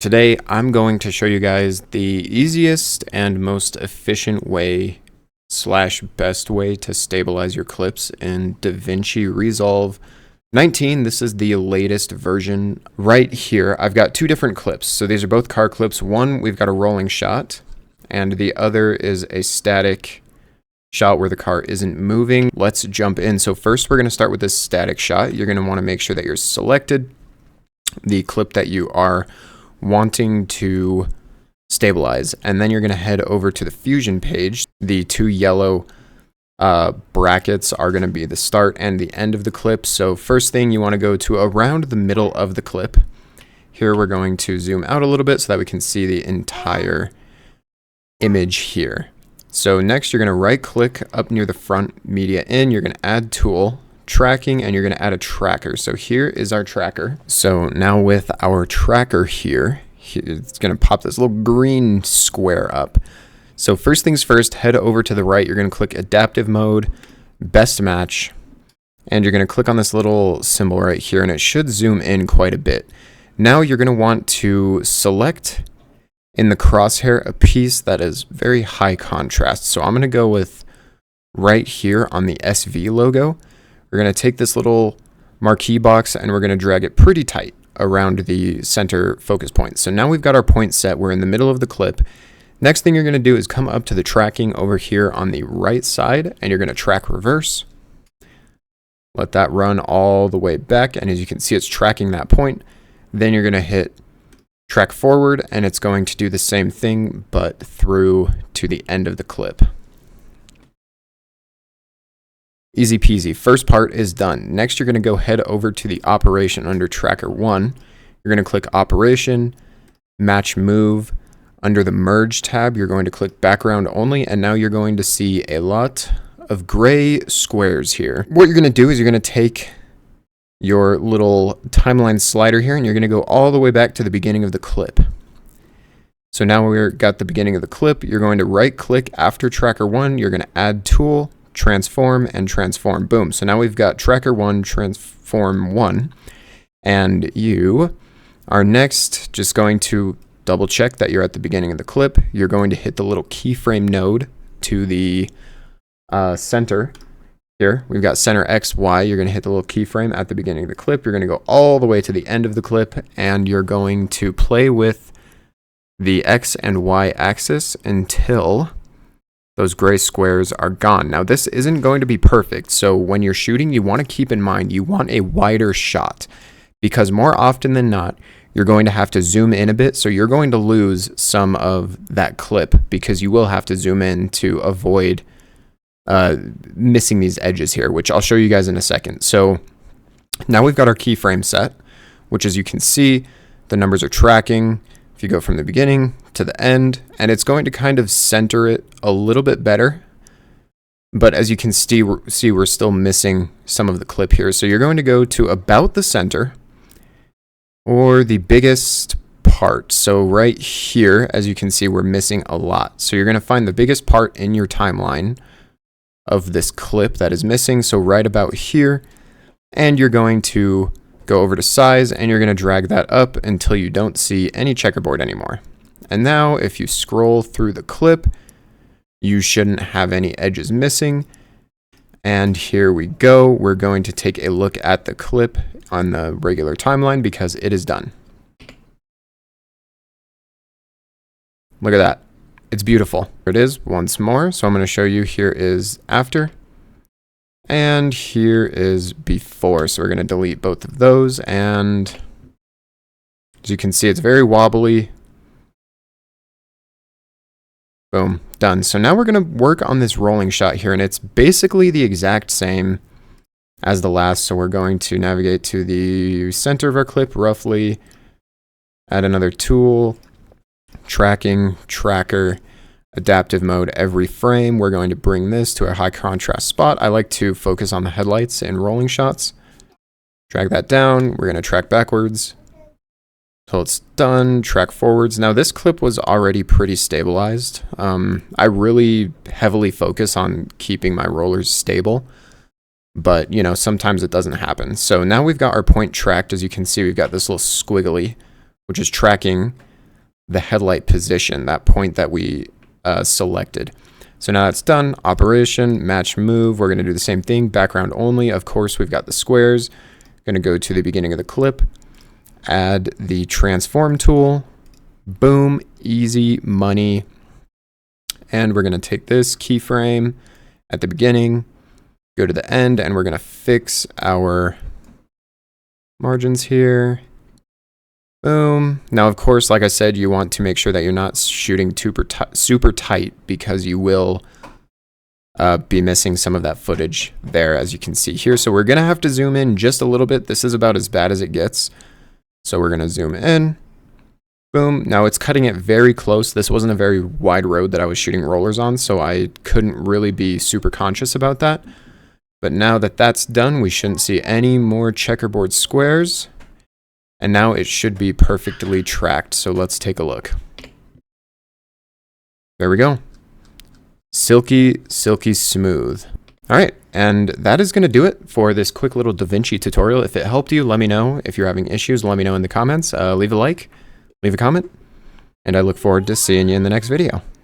Today, I'm going to show you guys the easiest and most efficient way / best way to stabilize your clips in Davinci Resolve 19. This is the latest version. Right here, I've got two different clips. So these are both car clips. One, we've got a rolling shot, and the other is a static shot where the car isn't moving. Let's jump in. So first, we're going to start with this static shot. You're going to want to make sure that you're selected the clip that you are wanting to stabilize, and then you're going to head over to the fusion page. The two yellow brackets are going to be the start and the end of the clip. So first thing, you want to go to around the middle of the clip. Here we're going to zoom out a little bit so that we can see the entire image here. So next, you're going to right click up near the front media in, you're going to add tool, tracking, and you're going to add a tracker. So here is our tracker. So now with our tracker here, it's going to pop this little green square up. So first things first, head over to the right. You're going to click adaptive mode, best match, and you're going to click on this little symbol right here, and it should zoom in quite a bit. Now you're going to want to select in the crosshair a piece that is very high contrast. So I'm going to go with right here on the SV logo. We're going to take this little marquee box and we're going to drag it pretty tight around the center focus point. So now we've got our point set. We're in the middle of the clip. Next thing you're going to do is come up to the tracking over here on the right side, and you're going to track reverse. Let that run all the way back, and as you can see, it's tracking that point. Then you're going to hit track forward, and it's going to do the same thing, but through to the end of the clip. Easy peasy. First part is done. Next, you're going to go head over to the operation under tracker 1. You're going to click operation, match move. Under the merge tab, you're going to click background only, and now you're going to see a lot of gray squares here. What you're going to do is you're going to take your little timeline slider here, and you're going to go all the way back to the beginning of the clip. So now we've got the beginning of the clip. You're going to right click after tracker 1. You're going to add tool, transform, and transform. Boom. So now we've got tracker 1, transform 1, and you are next just going to double check that you're at the beginning of the clip. You're going to hit the little keyframe node to the center. Here we've got center X, Y. You're going to hit the little keyframe at the beginning of the clip. You're going to go all the way to the end of the clip, and you're going to play with the X and Y axis until those gray squares are gone. Now this isn't going to be perfect, so when you're shooting, you want to keep in mind you want a wider shot, because more often than not, you're going to have to zoom in a bit, so you're going to lose some of that clip because you will have to zoom in to avoid missing these edges here, which I'll show you guys in a second. So now we've got our keyframe set, which as you can see, the numbers are tracking. If you go from the beginning to the end, and it's going to kind of center it a little bit better. But as you can see, we're still missing some of the clip here. So you're going to go to about the center or the biggest part. So right here, as you can see, we're missing a lot. So you're going to find the biggest part in your timeline of this clip that is missing. So right about here, and you're going to go over to size, and you're going to drag that up until you don't see any checkerboard anymore. And now if you scroll through the clip, you shouldn't have any edges missing. And here we go. We're going to take a look at the clip on the regular timeline because it is done. Look at that. It's beautiful. Here it is once more. So I'm going to show you, here is after. And here is before. So we're going to delete both of those. And as you can see, it's very wobbly. Boom, done. So now we're going to work on this rolling shot here. And it's basically the exact same as the last. So we're going to navigate to the center of our clip roughly. Add another tool. Tracking, tracker, adaptive mode every frame. We're going to bring this to a high contrast spot. I like to focus on the headlights in rolling shots. Drag that down. We're going to track backwards till it's done. Track forwards. Now this clip was already pretty stabilized. I really heavily focus on keeping my rollers stable, but you know, sometimes it doesn't happen. So now we've got our point tracked. As you can see, we've got this little squiggly, which is tracking the headlight position, that point that we selected. So now that's done. Operation, match move. We're going to do the same thing. Background only. Of course, we've got the squares. Going to go to the beginning of the clip. Add the transform tool. Boom. Easy money. And we're going to take this keyframe at the beginning, go to the end, and we're going to fix our margins here. Boom. Now, of course, like I said, you want to make sure that you're not shooting super tight, because you will be missing some of that footage there, as you can see here. So we're going to have to zoom in just a little bit. This is about as bad as it gets. So we're going to zoom in. Boom. Now it's cutting it very close. This wasn't a very wide road that I was shooting rollers on, so I couldn't really be super conscious about that. But now that that's done, we shouldn't see any more checkerboard squares. And now it should be perfectly tracked. So let's take a look. There we go. Silky, silky smooth. All right. And that is going to do it for this quick little DaVinci tutorial. If it helped you, let me know. If you're having issues, let me know in the comments. Leave a like, leave a comment, and I look forward to seeing you in the next video.